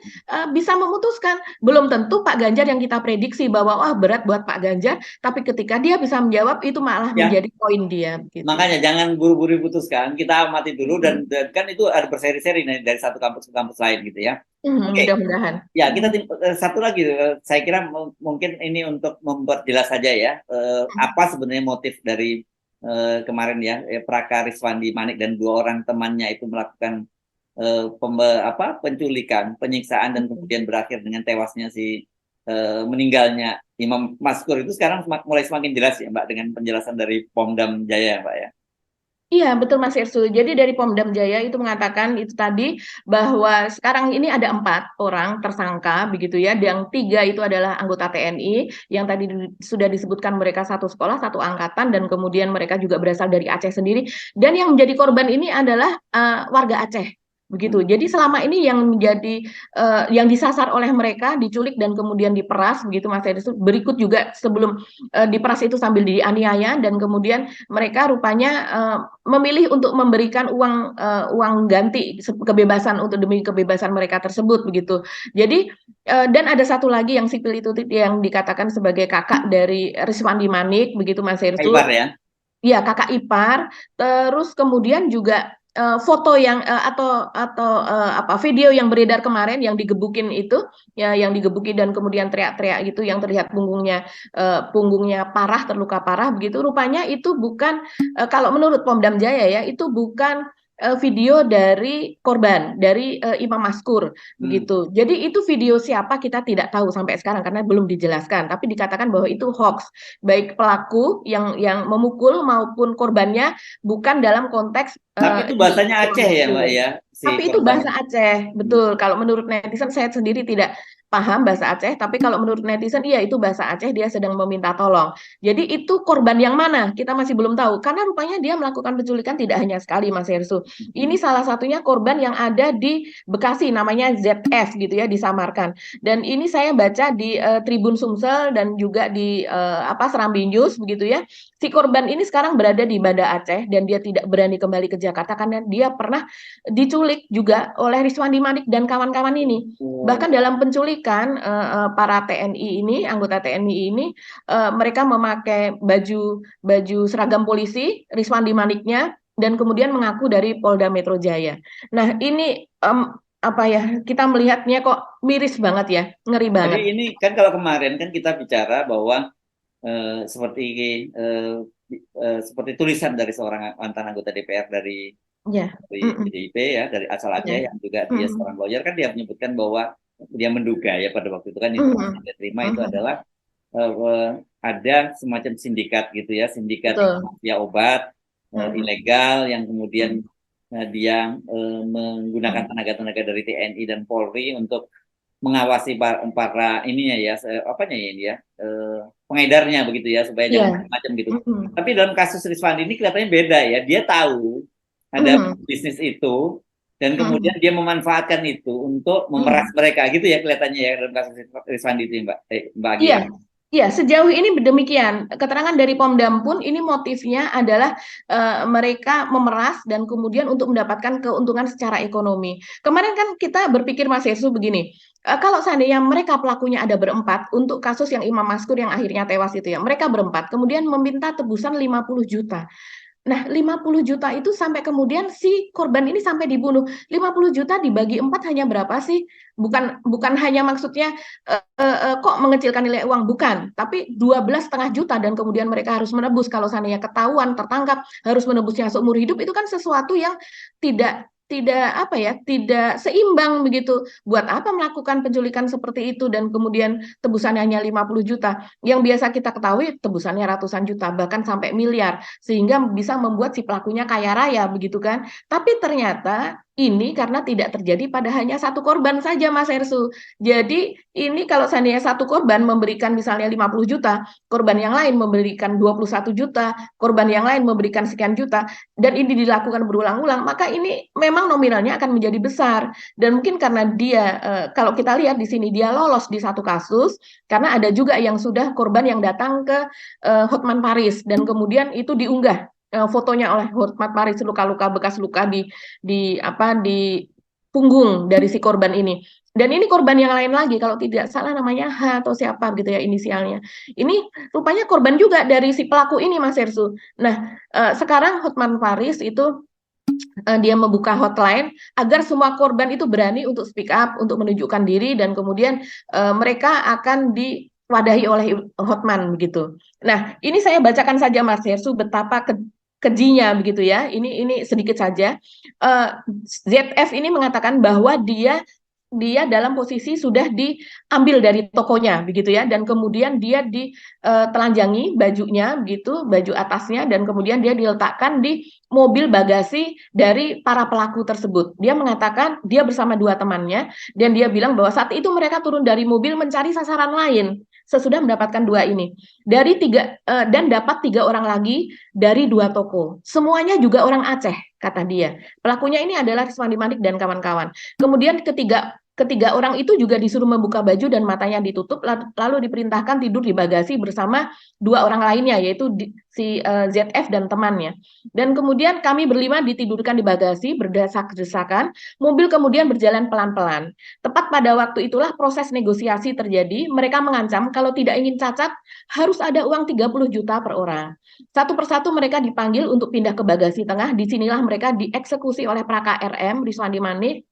bisa memutuskan. Belum tentu Pak Ganjar yang kita prediksi bahwa wah berat buat Pak Ganjar, tapi ketika dia bisa menjawab itu malah menjadi poin dia. Gitu. Makanya jangan buru-buru putuskan, kita amati dulu dan kan itu ada berseri-seri dari satu kampus ke kampus lain gitu ya. Oke. Mudah-mudahan. Ya, kita satu lagi, saya kira mungkin ini untuk memperjelas saja ya, apa sebenarnya motif dari kemarin ya, Praka Riswandi Manik dan 2 orang temannya itu melakukan penculikan, penyiksaan, dan kemudian berakhir dengan tewasnya meninggalnya Imam Maskur itu sekarang mulai semakin jelas ya Mbak, dengan penjelasan dari Pomdam Jaya Mbak ya. Iya, betul Mas Irsu. Jadi dari Pomdam Jaya itu mengatakan itu tadi bahwa sekarang ini ada 4 orang tersangka begitu ya. Yang 3 itu adalah anggota TNI yang tadi sudah disebutkan mereka satu sekolah, satu angkatan, dan kemudian mereka juga berasal dari Aceh sendiri. Dan yang menjadi korban ini adalah warga Aceh. Begitu. Jadi selama ini yang menjadi yang disasar oleh mereka diculik dan kemudian diperas begitu Mas Irsu. Berikut juga sebelum diperas itu sambil dianiaya dan kemudian mereka rupanya memilih untuk memberikan uang ganti kebebasan untuk demi kebebasan mereka tersebut begitu. Jadi dan ada satu lagi yang sipil itu yang dikatakan sebagai kakak dari Riswandi Manik begitu Mas Hersu. Ipar ya? Iya, kakak ipar. Terus kemudian juga foto yang video yang beredar kemarin yang digebukin itu ya, yang digebuki dan kemudian teriak-teriak gitu yang terlihat punggungnya parah, terluka parah begitu, rupanya itu bukan kalau menurut Pomdam Jaya ya itu bukan video dari korban dari Imam Maskur begitu. Jadi itu video siapa kita tidak tahu sampai sekarang karena belum dijelaskan, tapi dikatakan bahwa itu hoax, baik pelaku yang memukul maupun korbannya bukan dalam konteks tapi itu bahasanya Aceh ya Mbak ya, tapi itu bahasa Aceh, betul. Kalau menurut netizen saya sendiri tidak paham bahasa Aceh, tapi kalau menurut netizen iya itu bahasa Aceh, dia sedang meminta tolong. Jadi itu korban yang mana kita masih belum tahu karena rupanya dia melakukan penculikan tidak hanya sekali Mas Hersu. Ini salah satunya korban yang ada di Bekasi namanya ZS gitu ya, disamarkan. Dan ini saya baca di Tribun Sumsel dan juga di Serambi News begitu ya. si korban ini sekarang berada di Banda Aceh dan dia tidak berani kembali ke Jakarta karena dia pernah diculik juga oleh Riswandi Manik dan kawan-kawan ini. Oh, Bahkan dalam penculikan para TNI ini, anggota TNI ini, mereka memakai baju seragam polisi, Riswandi Maniknya, dan kemudian mengaku dari Polda Metro Jaya. Nah, ini apa ya, kita melihatnya kok miris banget ya, ngeri jadi banget. ini kan kalau kemarin kan kita bicara bahwa seperti eh, seperti tulisan dari seorang mantan anggota DPR Ya, dari mm-mm. PDIP ya, dari asal Aceh Ya, yang juga dia mm-mm. seorang lawyer, kan dia menyebutkan bahwa dia menduga ya pada waktu itu kan informasi Mm-mm. yang dia terima itu Mm-mm. adalah ada semacam sindikat gitu ya, sindikat Betul. mafia obat Mm-mm. ilegal yang kemudian Mm-mm. dia menggunakan tenaga-tenaga dari TNI dan Polri untuk mengawasi para ininya ya, apanya ya ini ya, pengedarnya begitu ya, supaya jangan Ya. macam-macam gitu. Mm-mm. Tapi dalam kasus Rizwandi ini kelihatannya beda ya, dia tahu ada Mm-mm. bisnis itu dan kemudian Mm-mm. dia memanfaatkan itu untuk memeras Mm-mm. mereka gitu ya kelihatannya ya dalam kasus Rizwandi itu Mbak, Mbak Agia. Iya, iya, sejauh ini demikian. Keterangan dari Pomdam pun ini motifnya adalah mereka memeras dan kemudian untuk mendapatkan keuntungan secara ekonomi. Kemarin kan kita berpikir Mas Yesus begini, kalau seandainya mereka pelakunya ada berempat untuk kasus yang Imam Maskur yang akhirnya tewas itu ya, mereka berempat, kemudian meminta tebusan 50 juta. Nah, 50 juta itu sampai kemudian si korban ini sampai dibunuh. 50 juta dibagi 4 hanya berapa sih? Bukan bukan hanya maksudnya kok mengecilkan nilai uang, bukan. Tapi 12,5 juta dan kemudian mereka harus menebus kalau seandainya ketahuan, tertangkap, harus menebusnya seumur hidup itu kan sesuatu yang tidak tidak apa ya, tidak seimbang begitu. Buat apa melakukan penculikan seperti itu dan kemudian tebusannya hanya 50 juta? Yang biasa kita ketahui tebusannya ratusan juta bahkan sampai miliar sehingga bisa membuat si pelakunya kaya raya begitu kan. Tapi ternyata ini karena tidak terjadi pada hanya satu korban saja Mas Ersu. Jadi ini kalau seandainya satu korban memberikan misalnya 50 juta, korban yang lain memberikan 21 juta, korban yang lain memberikan sekian juta, dan ini dilakukan berulang-ulang, maka ini memang nominalnya akan menjadi besar. Dan mungkin karena dia, kalau kita lihat di sini, dia lolos di satu kasus, karena ada juga yang sudah korban yang datang ke Hotman Paris, dan kemudian itu diunggah fotonya oleh Hotman Paris luka-luka bekas luka di punggung dari si korban ini. Dan ini korban yang lain lagi kalau tidak salah namanya H atau siapa gitu ya inisialnya. Ini rupanya korban juga dari si pelaku ini Mas Ersu. Nah, sekarang Hotman Paris itu dia membuka hotline agar semua korban itu berani untuk speak up, untuk menunjukkan diri dan kemudian mereka akan diwadahi oleh Hotman begitu. Nah, ini saya bacakan saja Mas Hersu betapa kejinya begitu ya. Ini sedikit saja. ZF ini mengatakan bahwa dia dalam posisi sudah diambil dari tokonya begitu ya dan kemudian dia ditelanjangi bajunya begitu baju atasnya dan kemudian dia diletakkan di mobil bagasi dari para pelaku tersebut. Dia mengatakan dia bersama dua temannya dan dia bilang bahwa saat itu mereka turun dari mobil mencari sasaran lain sesudah mendapatkan dua ini dari tiga dan dapat tiga orang lagi dari dua toko. Semuanya juga orang Aceh kata dia. Pelakunya ini adalah Riswandi Manik dan kawan-kawan. Kemudian ketiga orang itu juga disuruh membuka baju dan matanya ditutup, lalu diperintahkan tidur di bagasi bersama dua orang lainnya, yaitu si ZF dan temannya. Dan kemudian kami berlima ditidurkan di bagasi, berdesak-desakan, mobil kemudian berjalan pelan-pelan. Tepat pada waktu itulah proses negosiasi terjadi, mereka mengancam kalau tidak ingin cacat, harus ada uang 30 juta per orang. Satu persatu mereka dipanggil untuk pindah ke bagasi tengah, disinilah mereka dieksekusi oleh Praka RM, Riswandi Manik,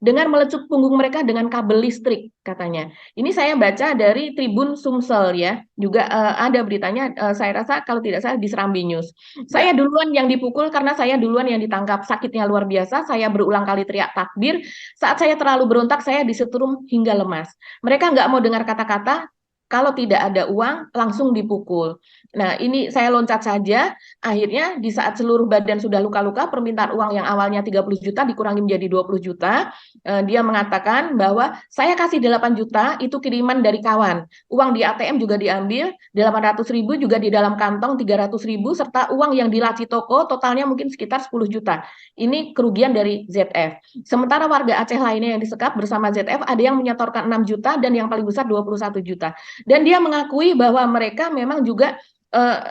dengan melecut punggung mereka dengan kabel listrik katanya. Ini saya baca dari Tribun Sumsel ya, juga ada beritanya. Saya rasa kalau tidak salah di Serambi News. Ya. Saya duluan yang dipukul karena saya duluan yang ditangkap. Sakitnya luar biasa. Saya berulang kali teriak takbir. Saat saya terlalu berontak, saya disetrum hingga lemas. Mereka nggak mau dengar kata-kata. Kalau tidak ada uang, langsung dipukul. Nah, ini saya loncat saja. Akhirnya di saat seluruh badan sudah luka-luka, permintaan uang yang awalnya 30 juta dikurangi menjadi 20 juta. Dia mengatakan bahwa saya kasih 8 juta itu kiriman dari kawan. Uang di ATM juga diambil, 800 ribu juga di dalam kantong 300 ribu, serta uang yang di laci toko totalnya mungkin sekitar 10 juta. Ini kerugian dari ZF. Sementara warga Aceh lainnya yang disekap bersama ZF ada yang menyetorkan 6 juta dan yang paling besar 21 juta. Dan dia mengakui bahwa mereka memang juga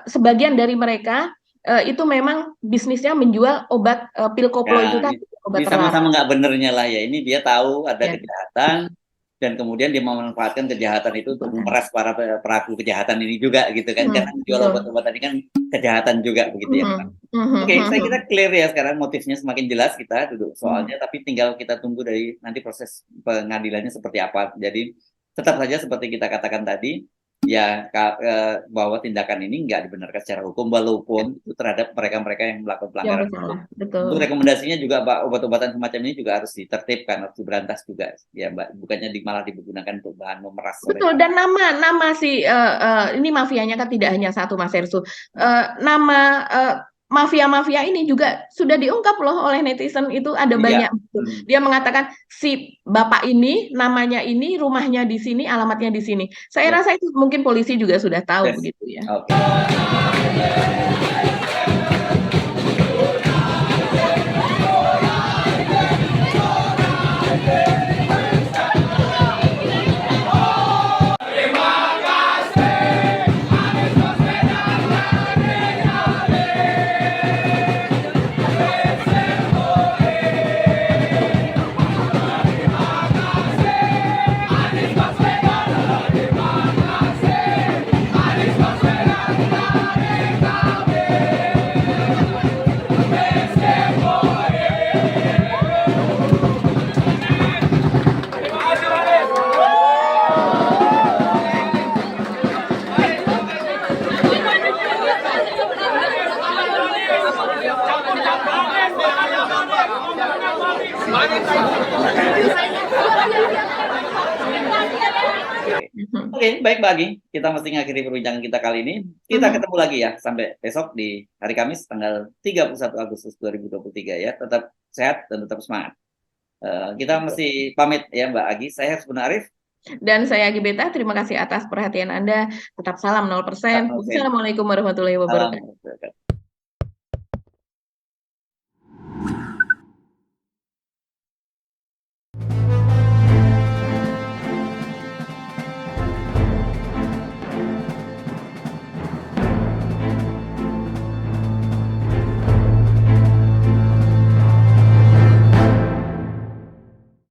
sebagian dari mereka itu memang bisnisnya menjual obat pil koplo itu Ya, tadi, obat ini terlarang. sama-sama nggak benernya lah ya. Ini dia tahu ada Ya, kejahatan dan kemudian dia memanfaatkan kejahatan itu untuk betul. memeras para pelaku kejahatan ini juga gitu kan. Karena jual Betul. obat-obatan ini kan kejahatan juga begitu ya. Mhm, Oke, mhm, saya kira mhm, clear ya sekarang motifnya semakin jelas kita duduk mhm. soalnya, tapi tinggal kita tunggu dari nanti proses pengadilannya seperti apa. Jadi tetap saja seperti kita katakan tadi, ya bahwa tindakan ini nggak dibenarkan secara hukum walaupun itu terhadap mereka-mereka yang melakukan Yang pelanggaran hukum. bersalah, betul. Untuk rekomendasinya juga Mbak, obat-obatan semacam ini juga harus ditertibkan, harus diberantas juga ya Mbak. Bukannya malah digunakan untuk bahan memeras oleh. Betul, dan nama si ini mafianya kan tidak hanya satu, Mas Ersu. Nama mafia-mafia ini juga sudah diungkap loh oleh netizen, itu ada Iya. banyak. Dia mengatakan si bapak ini namanya ini, rumahnya di sini, alamatnya di sini. Saya Yes. rasa itu mungkin polisi juga sudah tahu Yes. begitu ya. Oke. Oke, baik Mbak Agi. Kita mesti ngakhiri perbincangan kita kali ini. Kita ketemu lagi ya sampai besok di hari Kamis tanggal 31 Agustus 2023 ya. Tetap sehat dan tetap semangat. Kita mesti pamit ya Mbak Agi. Saya Hasbun Arif. Dan saya Agi Beta, terima kasih atas perhatian Anda. Tetap salam 0%. Salam. Wassalamualaikum warahmatullahi wabarakatuh. Salam.